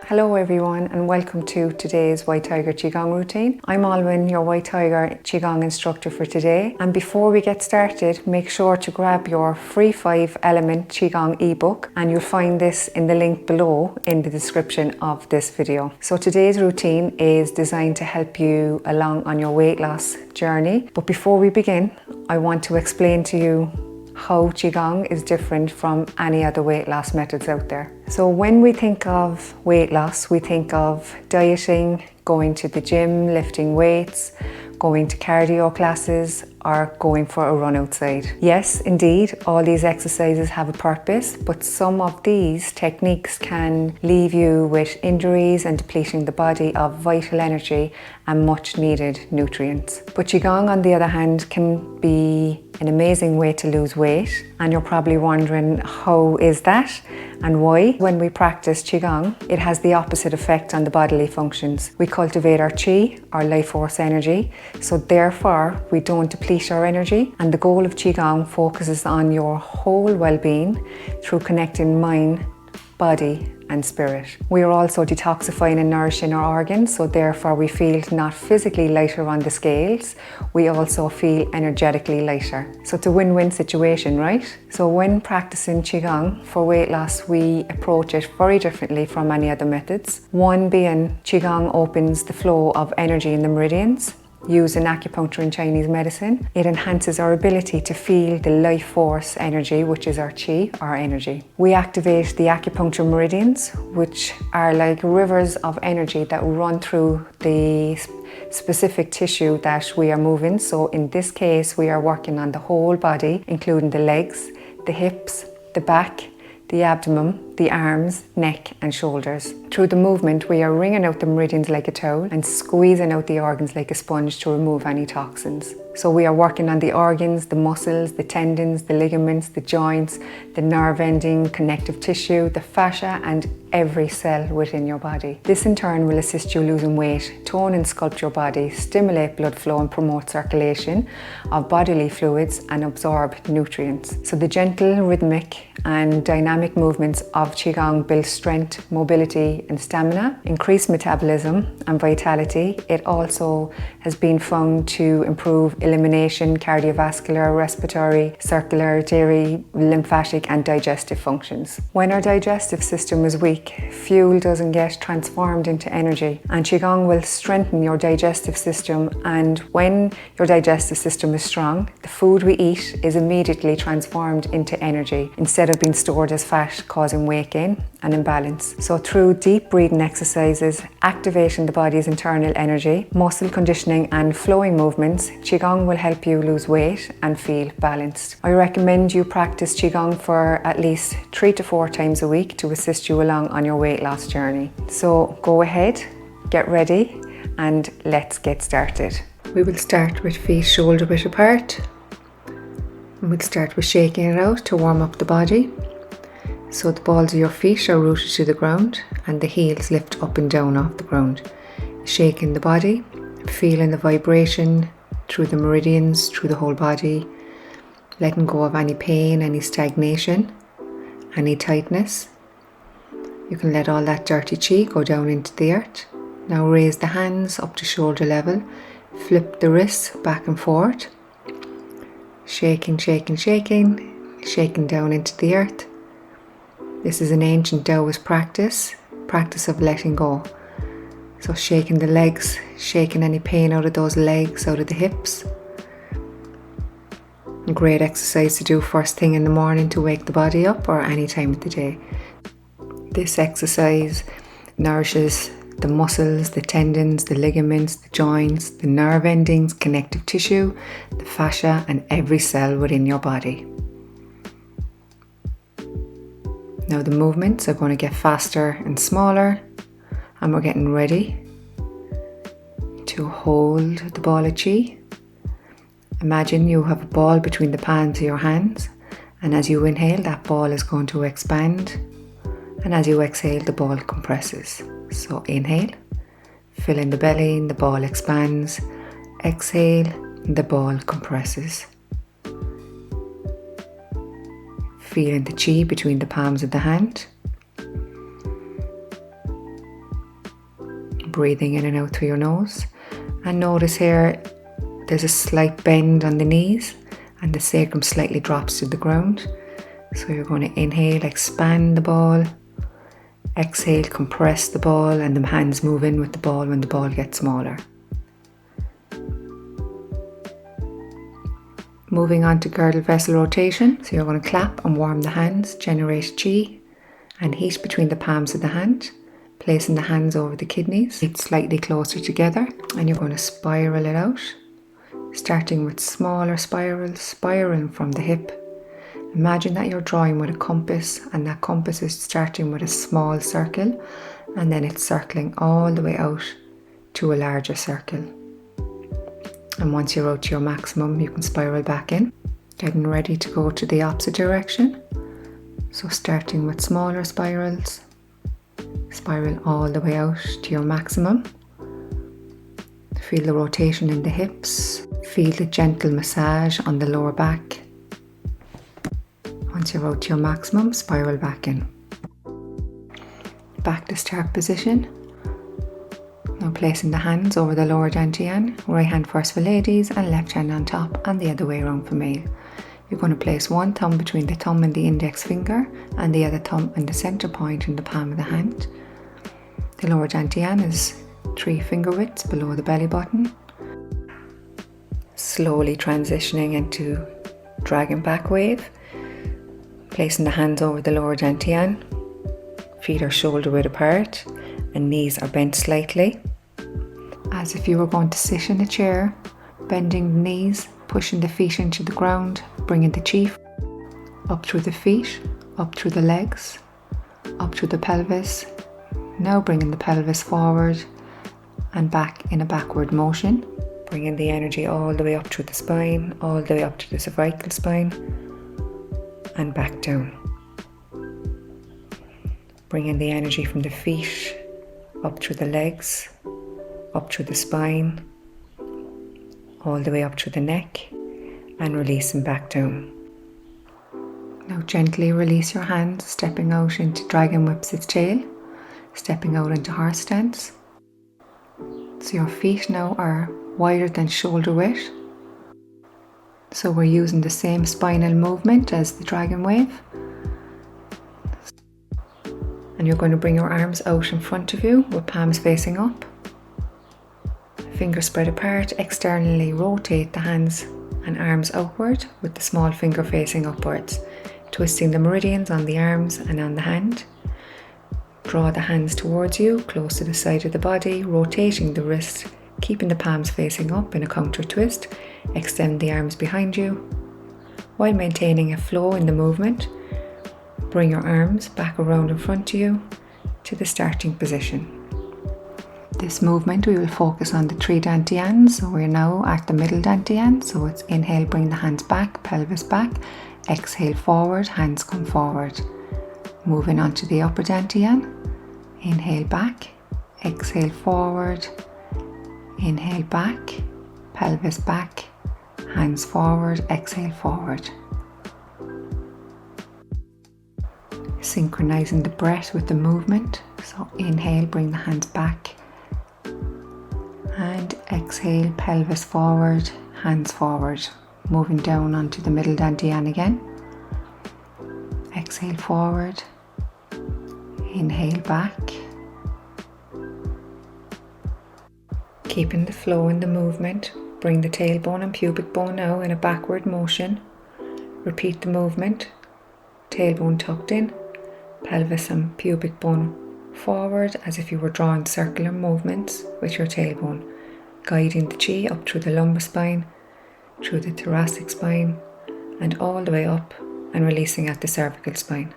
Hello everyone and welcome to today's White Tiger Qigong routine. I'm Alwyn, your White Tiger Qigong instructor for today. And before we get started, make sure to grab your free 5-element Qigong ebook, and you'll find this in the link below in the description of this video. So today's routine is designed to help you along on your weight loss journey. But before we begin, I want to explain to you how Qigong is different from any other weight loss methods out there. So when we think of weight loss, we think of dieting, going to the gym, lifting weights, going to cardio classes, or going for a run outside. Yes, indeed, all these exercises have a purpose, but some of these techniques can leave you with injuries and depleting the body of vital energy and much needed nutrients. But Qigong, on the other hand, can be an amazing way to lose weight, and you're probably wondering, how is that and why? When we practice Qigong, it has the opposite effect on the bodily functions. We cultivate our Qi, our life force energy, so therefore we don't deplete our energy. And the goal of Qigong focuses on your whole well-being through connecting mind, body and spirit. We are also detoxifying and nourishing our organs, so therefore we feel not physically lighter on the scales, we also feel energetically lighter. So it's a win-win situation, right? So when practicing Qigong for weight loss, we approach it very differently from any other methods. One being, Qigong opens the flow of energy in the meridians. Used in acupuncture and Chinese medicine, it enhances our ability to feel the life force energy, which is our Qi, our energy. We activate the acupuncture meridians, which are like rivers of energy that run through the specific tissue that we are moving. So in this case, we are working on the whole body, including the legs, the hips, the back, the abdomen, the arms, neck and shoulders. Through the movement, we are wringing out the meridians like a towel and squeezing out the organs like a sponge to remove any toxins. So we are working on the organs, the muscles, the tendons, the ligaments, the joints, the nerve ending, connective tissue, the fascia and every cell within your body. This in turn will assist you losing weight, tone and sculpt your body, stimulate blood flow and promote circulation of bodily fluids and absorb nutrients. So the gentle, rhythmic and dynamic movements of Qigong build strength, mobility and stamina, increase metabolism and vitality. It also has been found to improve elimination, cardiovascular, respiratory, circulatory, lymphatic and digestive functions. When our digestive system is weak, fuel doesn't get transformed into energy, and Qigong will strengthen your digestive system. And when your digestive system is strong, the food we eat is immediately transformed into energy instead of being stored as fat, causing weight gain and imbalance. So through deep breathing exercises, activating the body's internal energy, muscle conditioning and flowing movements, Qigong will help you lose weight and feel balanced. I recommend you practice Qigong for at least 3 to 4 times a week to assist you along on your weight loss journey. So go ahead, get ready and let's get started. We will start with feet shoulder width apart. And we'll start with shaking it out to warm up the body. So the balls of your feet are rooted to the ground and the heels lift up and down off the ground. Shaking the body, feeling the vibration through the meridians, through the whole body, letting go of any pain, any stagnation, any tightness. You can let all that dirty Qi go down into the earth. Now raise the hands up to shoulder level, flip the wrists back and forth, shaking, shaking, shaking, shaking down into the earth. This is an ancient Taoist practice of letting go. So shaking the legs, shaking any pain out of those legs, out of the hips. A great exercise to do first thing in the morning to wake the body up, or any time of the day. This exercise nourishes the muscles, the tendons, the ligaments, the joints, the nerve endings, connective tissue, the fascia and every cell within your body. Now the movements are going to get faster and smaller, and we're getting ready to hold the ball of Qi. Imagine you have a ball between the palms of your hands, and as you inhale, that ball is going to expand, and as you exhale, the ball compresses. So inhale, fill in the belly, and the ball expands. Exhale, and the ball compresses. Feeling the Qi between the palms of the hand. breathing in and out through your nose. And notice here, there's a slight bend on the knees and the sacrum slightly drops to the ground. So you're going to inhale, expand the ball. Exhale, compress the ball, and the hands move in with the ball when the ball gets smaller. Moving on to girdle vessel rotation. So you're going to clap and warm the hands, generate chi and heat between the palms of the hand, placing the hands over the kidneys, feet slightly closer together, and you're going to spiral it out, starting with smaller spirals, spiraling from the hip. Imagine that you're drawing with a compass, and that compass is starting with a small circle, and then it's circling all the way out to a larger circle. And once you're out to your maximum, you can spiral back in, getting ready to go to the opposite direction. So starting with smaller spirals, spiral all the way out to your maximum. Feel the rotation in the hips, feel the gentle massage on the lower back. Once you're out to your maximum, spiral back in. Back to start position. Now placing the hands over the lower dantian, right hand first for ladies and left hand on top, and the other way around for male. You're going to place one thumb between the thumb and the index finger and the other thumb and the center point in the palm of the hand. The lower dantian is 3 finger widths below the belly button. Slowly transitioning into dragon back wave. Placing the hands over the lower dantian. Feet are shoulder width apart and knees are bent slightly, as if you were going to sit in a chair, bending the knees, pushing the feet into the ground, bringing the chi up through the feet, up through the legs, up through the pelvis. Now bringing the pelvis forward and back in a backward motion, bringing the energy all the way up through the spine, all the way up to the cervical spine and back down. Bringing the energy from the feet up through the legs, up through the spine, all the way up through the neck, and releasing back down. Now gently release your hands, stepping out into dragon whips its tail, stepping out into horse stance. So your feet now are wider than shoulder width. So we're using the same spinal movement as the dragon wave. And you're going to bring your arms out in front of you with palms facing up. Fingers spread apart, externally rotate the hands and arms outward with the small finger facing upwards, twisting the meridians on the arms and on the hand. Draw the hands towards you, close to the side of the body, rotating the wrist, keeping the palms facing up in a counter twist. Extend the arms behind you while maintaining a flow in the movement. Bring your arms back around in front of you to the starting position. This movement we will focus on the 3 dantians, so we're now at the middle dantian. So it's inhale, bring the hands back, pelvis back, exhale forward, hands come forward. Moving on to the upper dantian, inhale back, exhale forward, inhale back, pelvis back, hands forward, exhale forward. Synchronizing the breath with the movement. So inhale, bring the hands back, and exhale, pelvis forward, hands forward. Moving down onto the middle dantian again. Exhale forward, inhale back. Keeping the flow in the movement, bring the tailbone and pubic bone now in a backward motion. Repeat the movement, tailbone tucked in, pelvis and pubic bone forward as if you were drawing circular movements with your tailbone, guiding the chi up through the lumbar spine, through the thoracic spine, and all the way up and releasing at the cervical spine.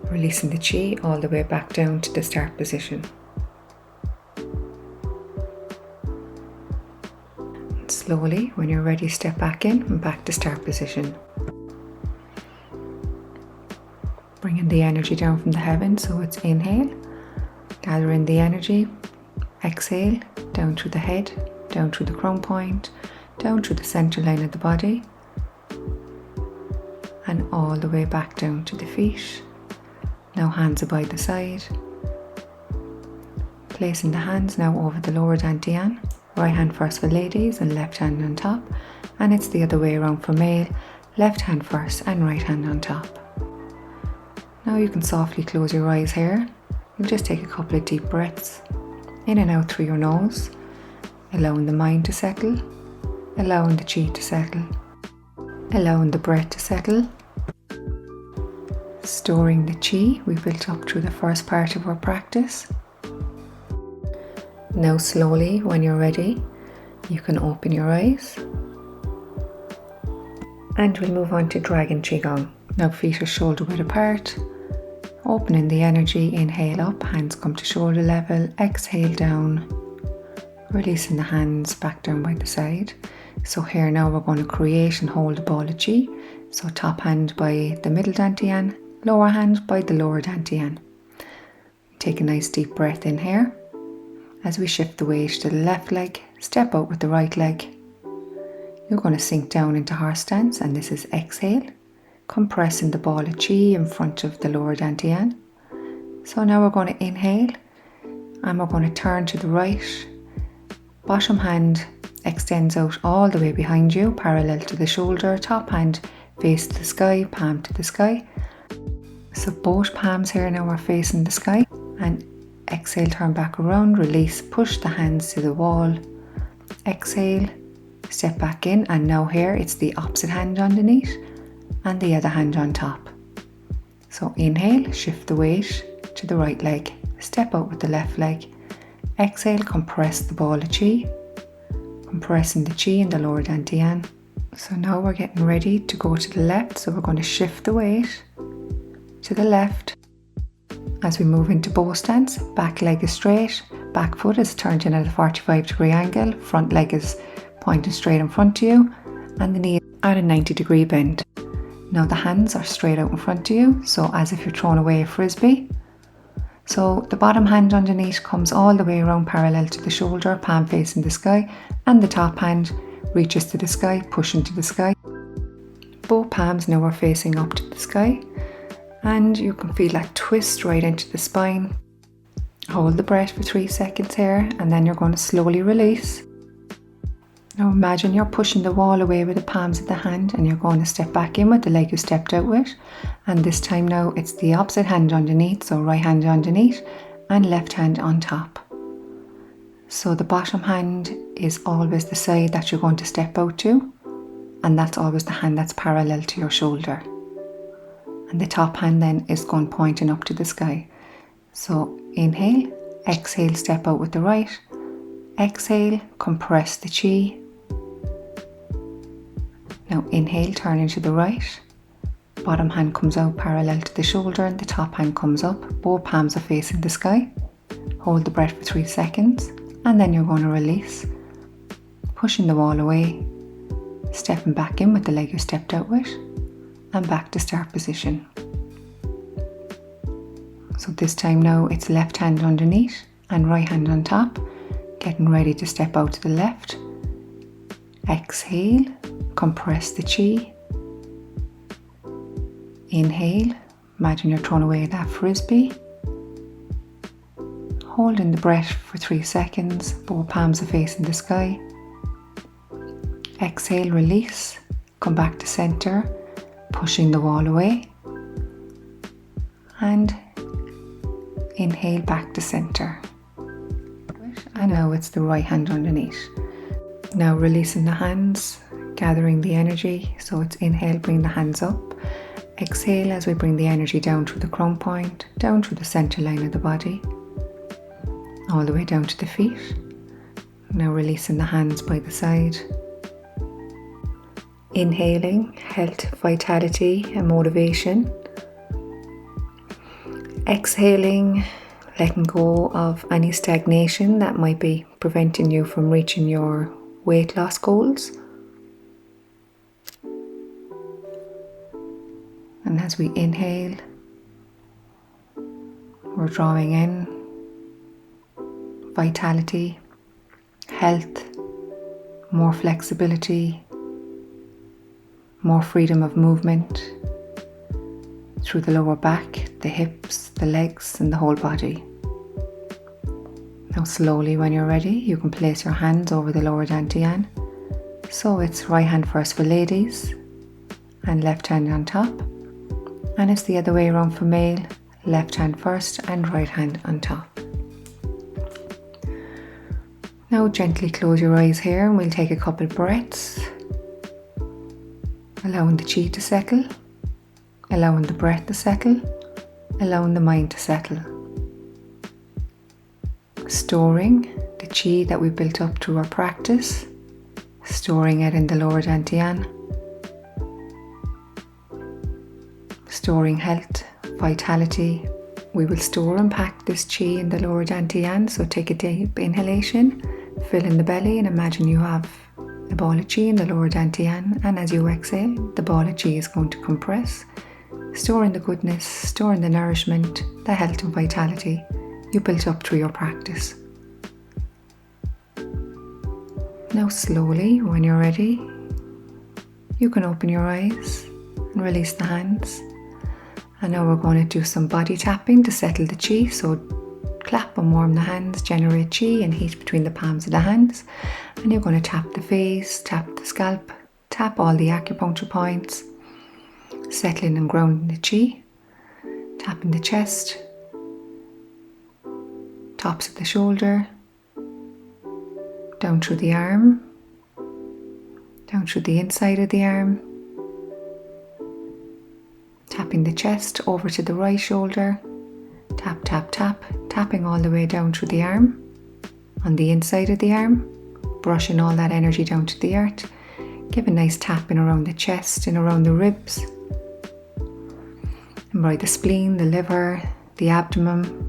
Releasing the chi all the way back down to the start position. And slowly, when you're ready, step back in and back to start position. Bringing the energy down from the heavens, so it's inhale, gathering the energy, exhale, down through the head, down through the crown point, down through the center line of the body, and all the way back down to the feet. Now hands are by the side, Placing the hands now over the lower dantian. Right hand first for ladies and left hand on top. And it's the other way around for male. Left hand first and right hand on top. Now you can softly close your eyes here. You'll just take a couple of deep breaths in and out through your nose, allowing the mind to settle, allowing the chi to settle, allowing the breath to settle, storing the chi we built up through the first part of our practice. Now slowly, when you're ready, you can open your eyes and we'll move on to Dragon Qigong. Now feet are shoulder width apart. Opening the energy, inhale up, hands come to shoulder level, exhale down, releasing the hands back down by the side. So here now we're going to create and hold a ball of chi. So top hand by the middle dantian, lower hand by the lower dantian. Take a nice deep breath in here. As we shift the weight to the left leg, step out with the right leg. You're going to sink down into horse stance, and this is exhale. Compressing the ball of chi in front of the lower dantian. So now we're going to inhale and we're going to turn to the right. Bottom hand extends out all the way behind you, parallel to the shoulder. Top hand face the sky, palm to the sky. So both palms here now are facing the sky. And exhale, turn back around, release, push the hands to the wall. Exhale, step back in, and now here it's the opposite hand underneath and the other hand on top. So inhale, shift the weight to the right leg, step out with the left leg. Exhale, compress the ball of chi, compressing the chi in the lower dantian. So now we're getting ready to go to the left, so we're going to shift the weight to the left. As we move into bow stance, back leg is straight, back foot is turned in at a 45-degree angle, front leg is pointing straight in front of you, and the knee at a 90-degree bend. Now the hands are straight out in front of you, so as if you're throwing away a frisbee. So the bottom hand underneath comes all the way around parallel to the shoulder, palm facing the sky, and the top hand reaches to the sky, pushing to the sky. Both palms now are facing up to the sky, and you can feel that twist right into the spine. Hold the breath for 3 seconds here, and then you're going to slowly release. Now imagine you're pushing the wall away with the palms of the hand, and you're going to step back in with the leg you stepped out with. And this time now it's the opposite hand underneath, so right hand underneath and left hand on top. So the bottom hand is always the side that you're going to step out to, and that's always the hand that's parallel to your shoulder. And the top hand then is going pointing up to the sky. So inhale, exhale, step out with the right. Exhale, compress the chi. Now inhale, turn into the right. Bottom hand comes out parallel to the shoulder and the top hand comes up. Both palms are facing the sky. Hold the breath for 3 seconds, and then you're going to release. Pushing the wall away, stepping back in with the leg you stepped out with, and back to start position. So this time now it's left hand underneath and right hand on top. Getting ready to step out to the left. Exhale, compress the chi. Inhale, imagine you're throwing away that frisbee. Holding the breath for 3 seconds, both palms are facing the sky. Exhale, release, come back to center, pushing the wall away. And inhale back to center. And now it's the right hand underneath. Now releasing the hands, gathering the energy. So it's inhale, bring the hands up. Exhale as we bring the energy down through the crown point, down through the center line of the body, all the way down to the feet. Now releasing the hands by the side. Inhaling health, vitality and motivation. Exhaling, letting go of any stagnation that might be preventing you from reaching your weight loss goals. And as we inhale, we're drawing in vitality, health, more flexibility, more freedom of movement through the lower back, the hips, the legs and the whole body. Now slowly, when you're ready, you can place your hands over the lower dantian. So it's right hand first for ladies and left hand on top. And it's the other way around for male, left hand first and right hand on top. Now gently close your eyes here and we'll take a couple breaths, allowing the chi to settle, allowing the breath to settle, allowing the mind to settle. Storing the chi that we built up through our practice, storing it in the lower dantian, storing health, vitality. We will store and pack this chi in the lower dantian, so take a deep inhalation, fill in the belly and imagine you have a ball of chi in the lower dantian, and as you exhale, the ball of chi is going to compress, storing the goodness, storing the nourishment, the health and vitality you built up through your practice. Now slowly, when you're ready, you can open your eyes and release the hands. And now we're going to do some body tapping to settle the chi. So clap and warm the hands, generate chi and heat between the palms of the hands. And you're going to tap the face, tap the scalp, tap all the acupuncture points, settling and grounding the chi, tapping the chest, tops of the shoulder, down through the arm, down through the inside of the arm, tapping the chest over to the right shoulder, tap, tap, tap, tapping all the way down through the arm, on the inside of the arm, brushing all that energy down to the earth, give a nice tapping around the chest and around the ribs, and by the spleen, the liver, the abdomen,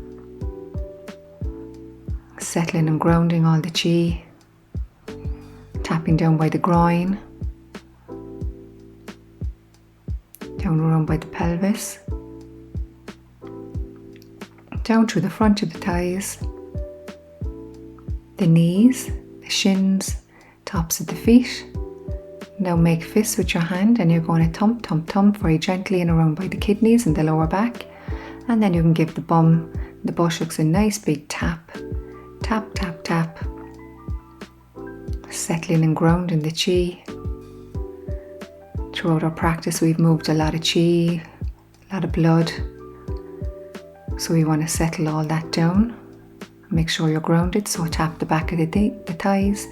settling and grounding all the chi, tapping down by the groin, down around by the pelvis, down through the front of the thighs, the knees, the shins, tops of the feet. Now make fists with your hand and you're going to thump, thump, thump very gently and around by the kidneys and the lower back. And then you can give the bum, the buttocks a nice big tap. Tap, tap, tap. Settling and grounding the chi. Throughout our practice we've moved a lot of chi, a lot of blood. So we want to settle all that down. Make sure you're grounded, so tap the back of the thighs,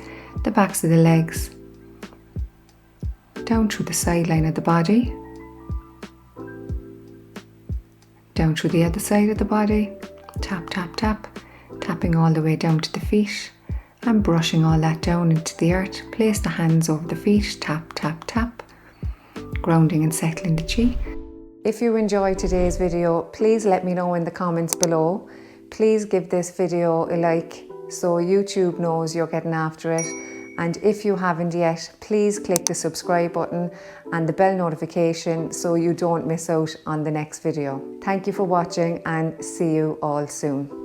the backs of the legs, down through the sideline of the body, down through the other side of the body, tap, tap, tap, tapping all the way down to the feet and brushing all that down into the earth. Place the hands over the feet, tap, tap, tap, grounding and settling the chi. If you enjoyed today's video, please let me know in the comments below. Please give this video a like so YouTube knows you're getting after it. And if you haven't yet, please click the subscribe button and the bell notification so you don't miss out on the next video. Thank you for watching and see you all soon.